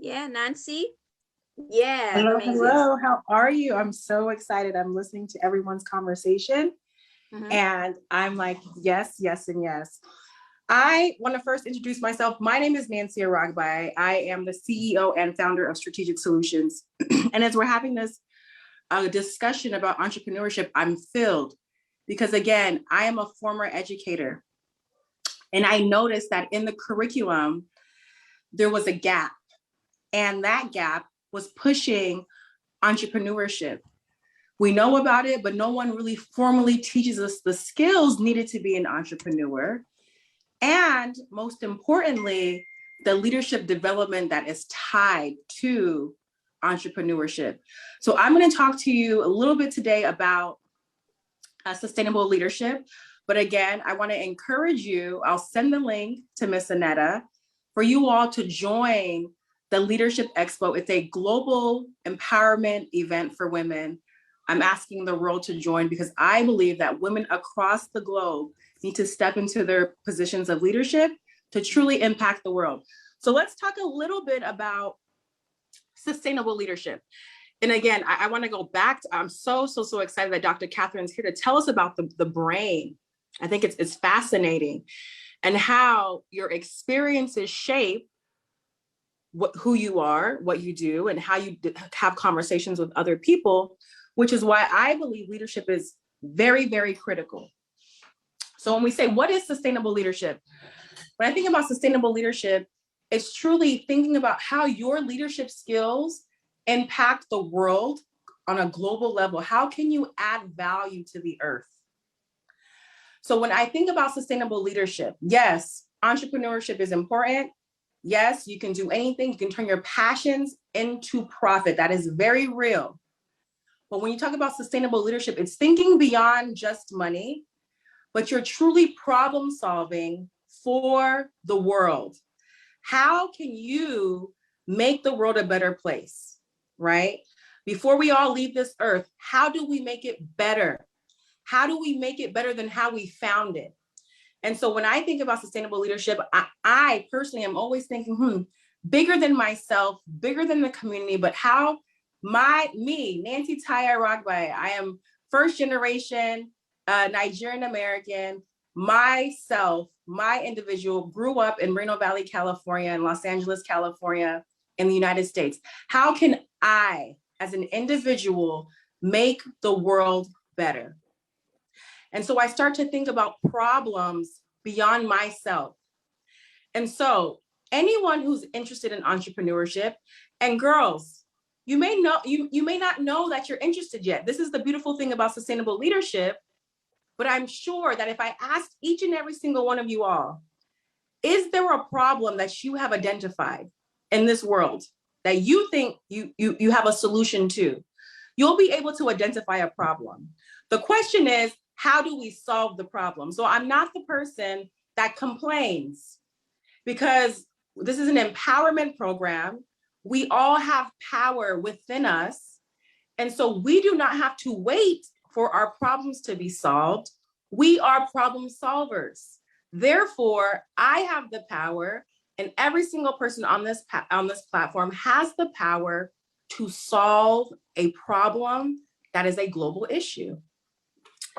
Yeah, Nancy. Yeah, Hello, amazing. hello. How are you? I'm so excited. I'm listening to everyone's conversation and I'm like, yes, yes, and yes. I want to first introduce myself. My name is Nancy Aragbai. I am the CEO and founder of Strategic Solutions. And as we're having this discussion about entrepreneurship, I'm filled because, again, I am a former educator. And I noticed that in the curriculum, there was a gap. And that gap was pushing entrepreneurship. We know about it, but no one really formally teaches us the skills needed to be an entrepreneur. And most importantly, the leadership development that is tied to entrepreneurship. So I'm going to talk to you a little bit today about sustainable leadership. But again, I want to encourage you. I'll send the link to Miss Anetta for you all to join the Leadership Expo. It's a global empowerment event for women. I'm asking the world to join because I believe that women across the globe need to step into their positions of leadership to truly impact the world. So let's talk a little bit about sustainable leadership. And again, I want to go back to, I'm so excited that Dr. Catherine's here to tell us about the brain. I think it's fascinating and how your experiences shape who you are, what you do, and how you have conversations with other people, which is why I believe leadership is very, very critical. So when we say, what is sustainable leadership? When I think about sustainable leadership, it's truly thinking about how your leadership skills impact the world on a global level. How can you add value to the earth? So when I think about sustainable leadership, yes, entrepreneurship is important. Yes, you can do anything. You can turn your passions into profit. That is very real. But when you talk about sustainable leadership, it's thinking beyond just money, but you're truly problem solving for the world. How can you make the world a better place, right? Before we all leave this earth, how do we make it better? How do we make it better than how we found it? And so when I think about sustainable leadership, I personally am always thinking, bigger than myself, bigger than the community, but how Nancy Taya Ragbai, I am first generation Nigerian American, myself, my individual grew up in Moreno Valley, California, and Los Angeles, California, in the United States. How can I, as an individual, make the world better? And so I start to think about problems beyond myself. And so anyone who's interested in entrepreneurship, and girls, you may not know that you're interested yet. This is the beautiful thing about sustainable leadership. But I'm sure that if I asked each and every single one of you all, is there a problem that you have identified in this world that you think you have a solution to? You'll be able to identify a problem. The question is, how do we solve the problem? So I'm not the person that complains, because this is an empowerment program. We all have power within us. And so we do not have to wait for our problems to be solved. We are problem solvers. Therefore, I have the power, and every single person on this platform has the power to solve a problem that is a global issue.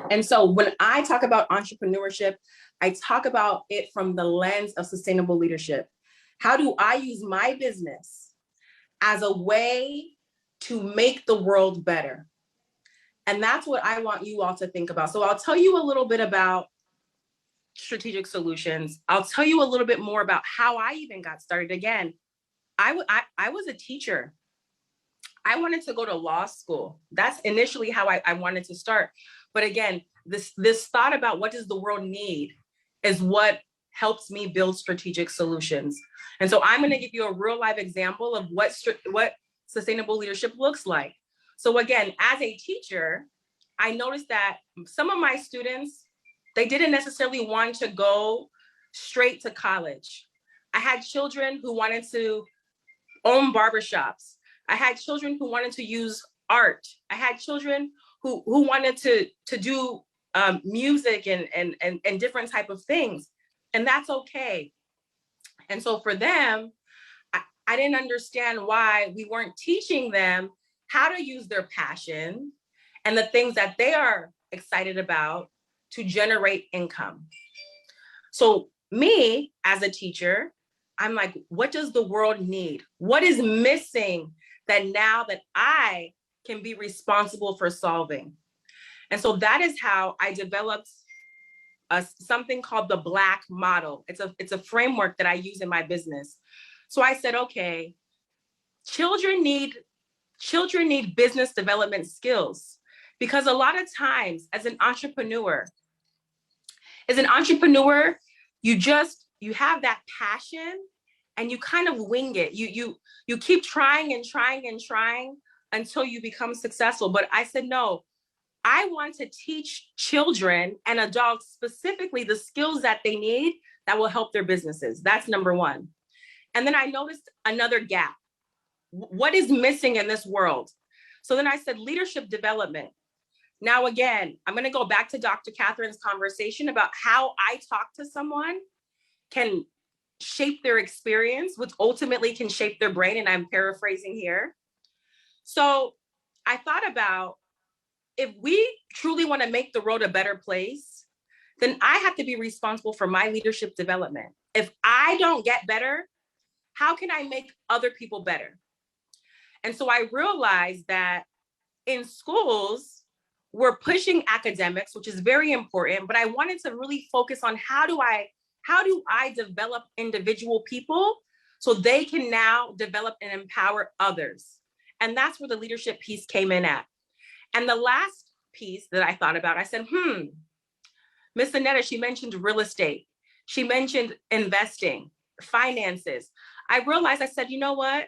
And so when I talk about entrepreneurship, I talk about it from the lens of sustainable leadership. How do I use my business as a way to make the world better? And that's what I want you all to think about. So I'll tell you a little bit about Strategic Solutions. I'll tell you a little bit more about how I even got started. Again, I was a teacher. I wanted to go to law school. That's initially how I wanted to start. But again, this thought about what does the world need is what helps me build Strategic Solutions. And so I'm going to give you a real life example of what sustainable leadership looks like. So again, as a teacher, I noticed that some of my students, they didn't necessarily want to go straight to college. I had children who wanted to own barbershops. I had children who wanted to use art. I had children who wanted to do music and different type of things. And that's okay. And so for them, I didn't understand why we weren't teaching them how to use their passion and the things that they are excited about to generate income. So me as a teacher, I'm like, what does the world need? What is missing that now that I can be responsible for solving? And so that is how I developed something called the Black model. It's a framework that I use in my business. So I said, okay, children need business development skills, because a lot of times as an entrepreneur, you have that passion and you kind of wing it. You keep trying and trying and trying until you become successful. But I said, no, I want to teach children and adults specifically the skills that they need that will help their businesses. That's number one. And then I noticed another gap. What is missing in this world? So then I said leadership development. Now, again, I'm going to go back to Dr. Catherine's conversation about how I talk to someone can shape their experience, which ultimately can shape their brain. And I'm paraphrasing here. So I thought about, if we truly want to make the world a better place, then I have to be responsible for my leadership development. If I don't get better, how can I make other people better? And so I realized that in schools, we're pushing academics, which is very important, but I wanted to really focus on how do I develop individual people so they can now develop and empower others? And that's where the leadership piece came in at. And the last piece that I thought about, I said, Miss Annetta, she mentioned real estate. She mentioned investing, finances. I realized, I said, you know what?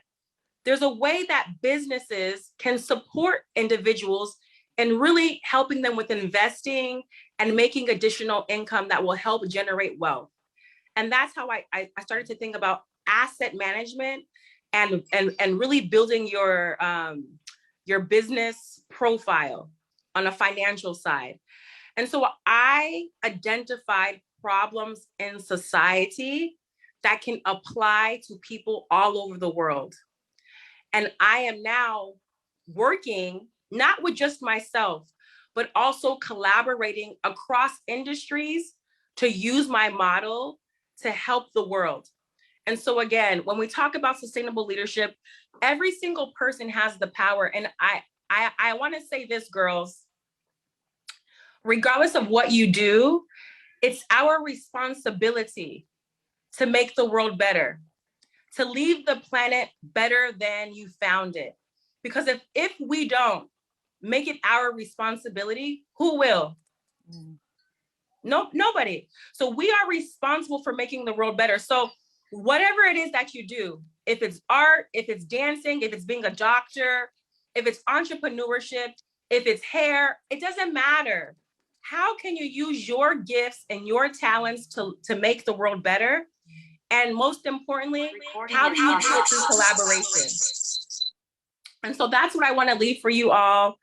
There's a way that businesses can support individuals and really helping them with investing and making additional income that will help generate wealth. And that's how I started to think about asset management and really building your business profile on a financial side. And so I identified problems in society that can apply to people all over the world. And I am now working not with just myself, but also collaborating across industries to use my model to help the world. And so again, when we talk about sustainable leadership, every single person has the power. And I want to say this, girls, regardless of what you do, it's our responsibility to make the world better, to leave the planet better than you found it. Because if we don't make it our responsibility, who will? No, nobody. So we are responsible for making the world better. So whatever it is that you do, if it's art, if it's dancing, if it's being a doctor, if it's entrepreneurship, if it's hair, it doesn't matter. How can you use your gifts and your talents to make the world better? And most importantly, how do you do it through collaboration? And so that's what I want to leave for you all.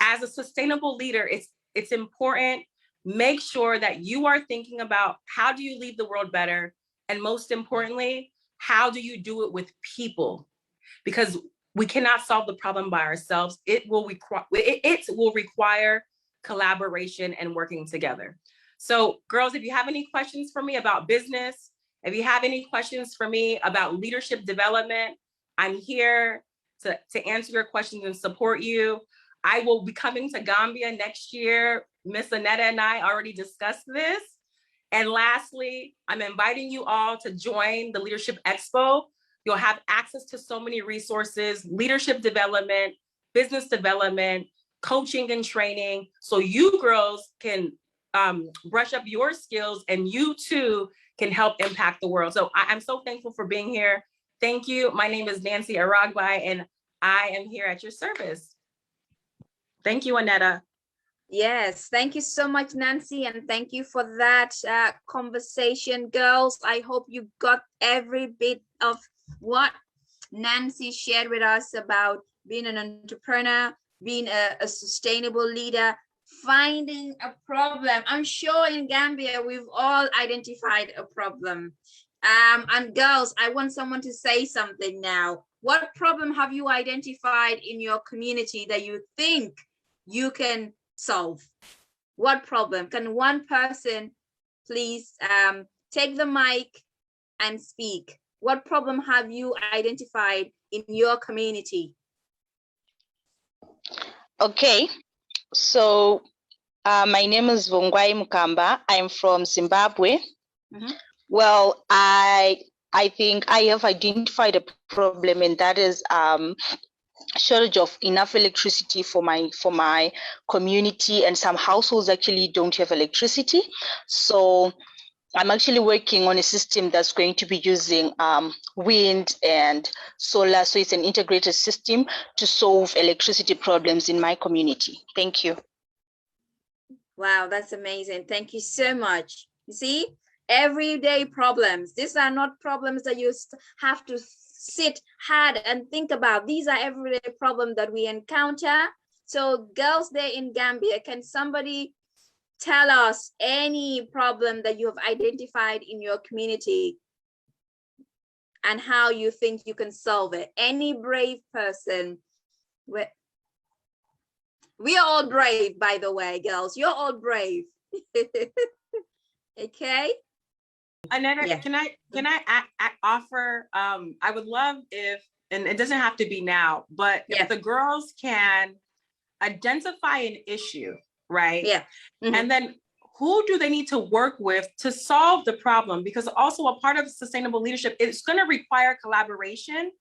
As a sustainable leader, it's important. Make sure that you are thinking about how do you leave the world better? And most importantly, how do you do it with people? Because we cannot solve the problem by ourselves. It will require collaboration and working together. So girls, if you have any questions for me about business, if you have any questions for me about leadership development, I'm here to answer your questions and support you. I will be coming to Gambia next year. Miss Annetta and I already discussed this. And lastly, I'm inviting you all to join the Leadership Expo. You'll have access to so many resources, leadership development, business development, coaching and training. So you girls can brush up your skills and you too can help impact the world. So I'm so thankful for being here. Thank you. My name is Nancy Aragbai and I am here at your service. Thank you, Annetta. Yes, thank you so much, Nancy, and thank you for that conversation, girls. I hope you got every bit of what Nancy shared with us about being an entrepreneur, being a sustainable leader, finding a problem. I'm sure in Gambia, we've all identified a problem. And girls, I want someone to say something now. What problem have you identified in your community that you think you can solve? What problem? Can one person please take the mic and speak? What problem have you identified in your community? Okay, so my name is Vongwai Mukamba. I'm from Zimbabwe. Mm-hmm. Well, I think I have identified a problem, and that is shortage of enough electricity for my community, and some households actually don't have electricity. So I'm actually working on a system that's going to be using wind and solar. So it's an integrated system to solve electricity problems in my community. Thank you. Wow, that's amazing. Thank you so much. You see, everyday problems. These are not problems that you have to sit hard and think about. These are everyday problems that we encounter. So girls there in Gambia, can somebody tell us any problem that you have identified in your community and how you think you can solve it? Any brave person. We are all brave, by the way, girls. You're all brave. Okay. Annette, yeah. Can I offer? I would love if, and it doesn't have to be now, but if the girls can identify an issue, right? Yeah. Mm-hmm. And then who do they need to work with to solve the problem? Because also a part of sustainable leadership, it's going to require collaboration.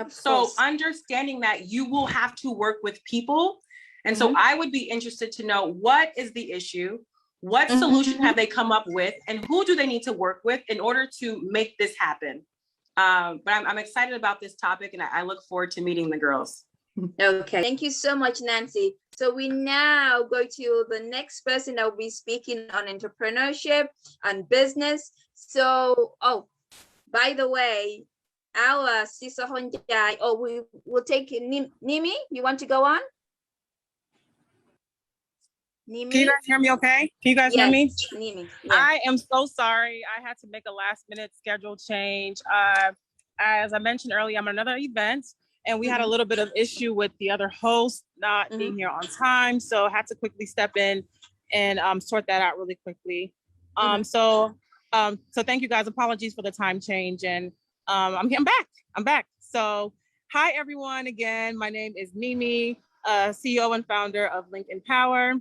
So understanding that you will have to work with people. And so I would be interested to know, what is the issue? What solution have they come up with? And who do they need to work with in order to make this happen? But I'm excited about this topic, and I look forward to meeting the girls. Okay, thank you so much, Nancy. So we now go to the next person that will be speaking on entrepreneurship and business. So, by the way, our sister Honjai, we will take Nimi. You want to go on? Nimi? Can you guys hear me okay? Can you guys hear me? Nimi. Yeah. I am so sorry. I had to make a last minute schedule change. As I mentioned earlier, I'm at another event, and we had a little bit of issue with the other host not being here on time. So I had to quickly step in and sort that out really quickly. So thank you guys. Apologies for the time change. And I'm back. So hi, everyone. Again, my name is Mimi, CEO and founder of Link Empower,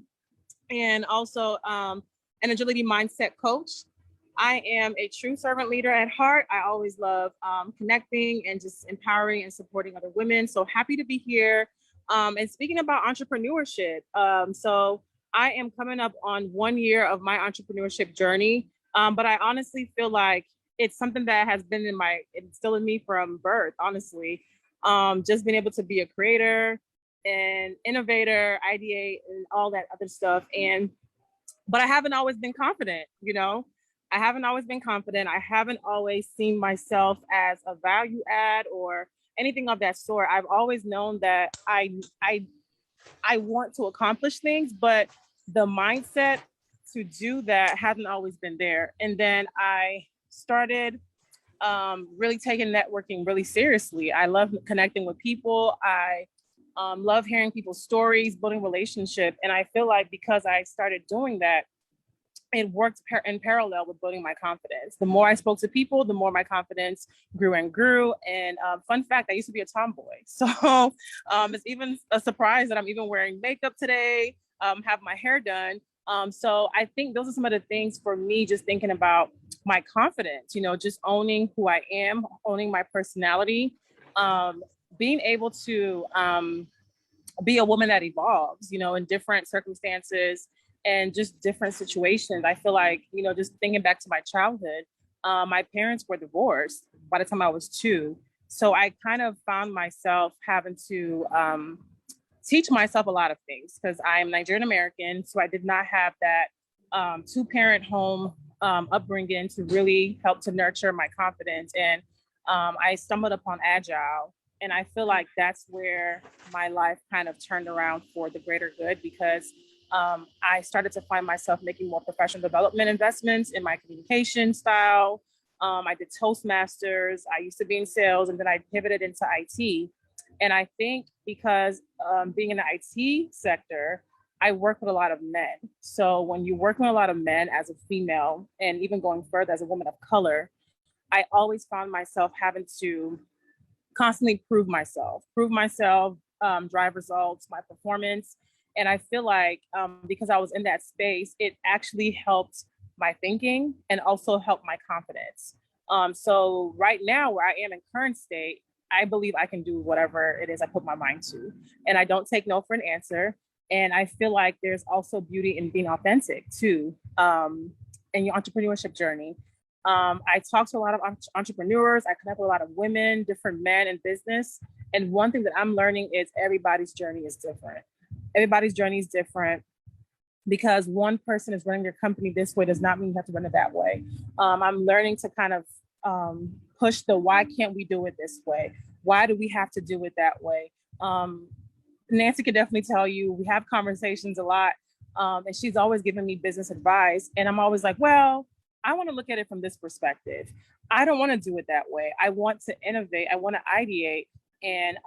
and also an agility mindset coach. I am a true servant leader at heart. I always love connecting and just empowering and supporting other women. So happy to be here and speaking about entrepreneurship. So I am coming up on 1 year of my entrepreneurship journey, but I honestly feel like it's something that has been it's still in me from birth, honestly. Just being able to be a creator and innovator, ideate, and all that other stuff. But I haven't always been confident, I haven't always been confident. I haven't always seen myself as a value add or anything of that sort. I've always known that I want to accomplish things, but the mindset to do that hasn't always been there. And then I started really taking networking really seriously. I love connecting with people. I love hearing people's stories, building relationship. And I feel like because I started doing that, it worked in parallel with building my confidence. The more I spoke to people, the more my confidence grew and grew. And fun fact, I used to be a tomboy. So it's even a surprise that I'm even wearing makeup today, have my hair done. So I think those are some of the things for me, just thinking about my confidence, just owning who I am, owning my personality, being able to be a woman that evolves, in different circumstances and just different situations. I feel like, just thinking back to my childhood, my parents were divorced by the time I was 2. So I kind of found myself having to teach myself a lot of things because I'm Nigerian American. So I did not have that 2-parent home upbringing to really help to nurture my confidence. And I stumbled upon Agile. And I feel like that's where my life kind of turned around for the greater good, because I started to find myself making more professional development investments in my communication style, I did Toastmasters. I used to be in sales, and then I pivoted into IT. And I think because being in the IT sector, I work with a lot of men. So when you work with a lot of men as a female, and even going further as a woman of color, I always found myself having to constantly prove myself, drive results, my performance. And I feel like because I was in that space, it actually helped my thinking and also helped my confidence. So right now, where I am in current state, I believe I can do whatever it is I put my mind to. And I don't take no for an answer. And I feel like there's also beauty in being authentic too, in your entrepreneurship journey. I talk to a lot of entrepreneurs. I connect with a lot of women, different men in business. And one thing that I'm learning is everybody's journey is different. Everybody's journey is different. Because one person is running your company this way does not mean you have to run it that way. I'm learning to kind of push the why can't we do it this way? Why do we have to do it that way? Nancy could definitely tell you, we have conversations a lot, and she's always giving me business advice. And I'm always like, well, I want to look at it from this perspective. I don't want to do it that way. I want to innovate. I want to ideate. And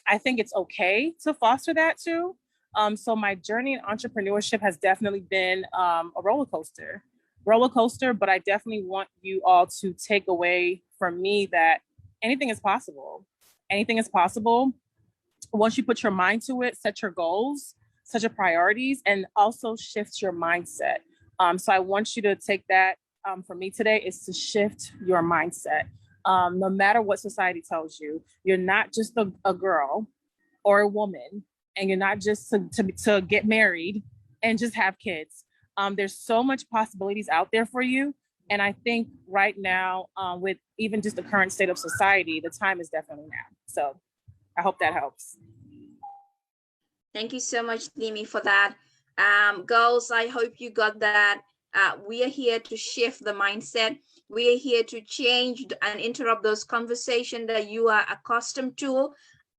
I think it's okay to foster that too. So my journey in entrepreneurship has definitely been a roller coaster, but I definitely want you all to take away from me that anything is possible. Anything is possible. Once you put your mind to it, set your goals, set your priorities, and also shift your mindset. So I want you to take that from me today is to shift your mindset. No matter what society tells you, you're not just a girl or a woman, and you're not just to get married and just have kids. There's so much possibilities out there for you. And I think right now, with even just the current state of society, the time is definitely now. So I hope that helps. Thank you so much, Nimi, for that. Girls, I hope you got that. We are here to shift the mindset. We are here to change and interrupt those conversations that you are accustomed to.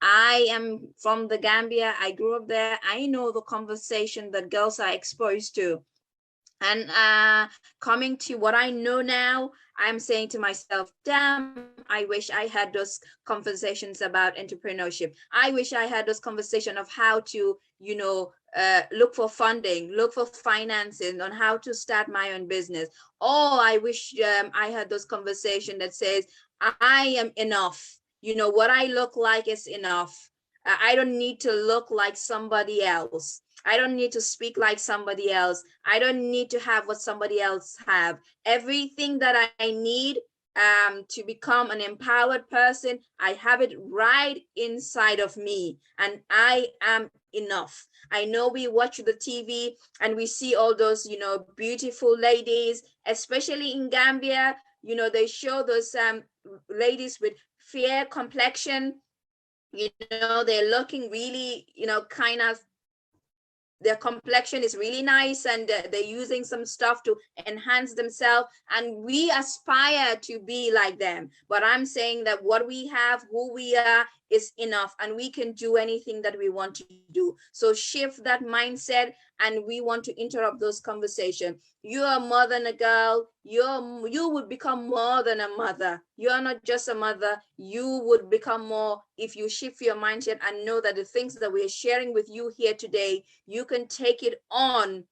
I am from the Gambia. I grew up there. I know the conversation that girls are exposed to. And coming to what I know now, I'm saying to myself, damn, I wish I had those conversations about entrepreneurship. I wish I had those conversations of how to, look for funding, look for financing, on how to start my own business. Or I wish I had those conversations that says, I am enough. What I look like is enough. I don't need to look like somebody else. I don't need to speak like somebody else. I don't need to have what somebody else have. Everything that I need to become an empowered person, I have it right inside of me, and I am enough. I know we watch the TV and we see all those, beautiful ladies, especially in Gambia. They show those ladies with fair complexion. They're looking really, kind of, their complexion is really nice, and they're using some stuff to enhance themselves, and we aspire to be like them. But I'm saying that what we have, who we are, is enough, and we can do anything that we want to do. So shift that mindset, and we want to interrupt those conversations. You're a mother and a girl. You would become more than a mother. You're not just a mother. You would become more if you shift your mindset and know that the things that we're sharing with you here today, you can take it on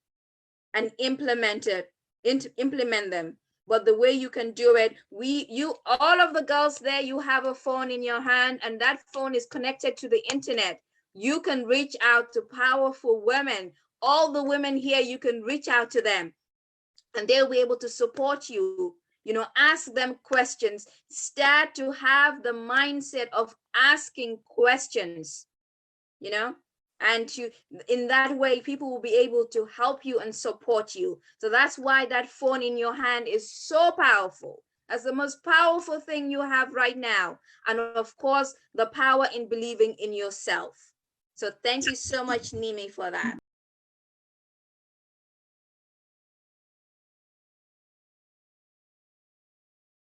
and implement them. But the way you can do it, all of the girls there, you have a phone in your hand, and that phone is connected to the internet. You can reach out to powerful women. All the women here, you can reach out to them, and they'll be able to support you. Ask them questions. Start to have the mindset of asking questions, and in that way, people will be able to help you and support you. So that's why that phone in your hand is so powerful. That's the most powerful thing you have right now. And of course, the power in believing in yourself. So thank you so much, Nimi, for that.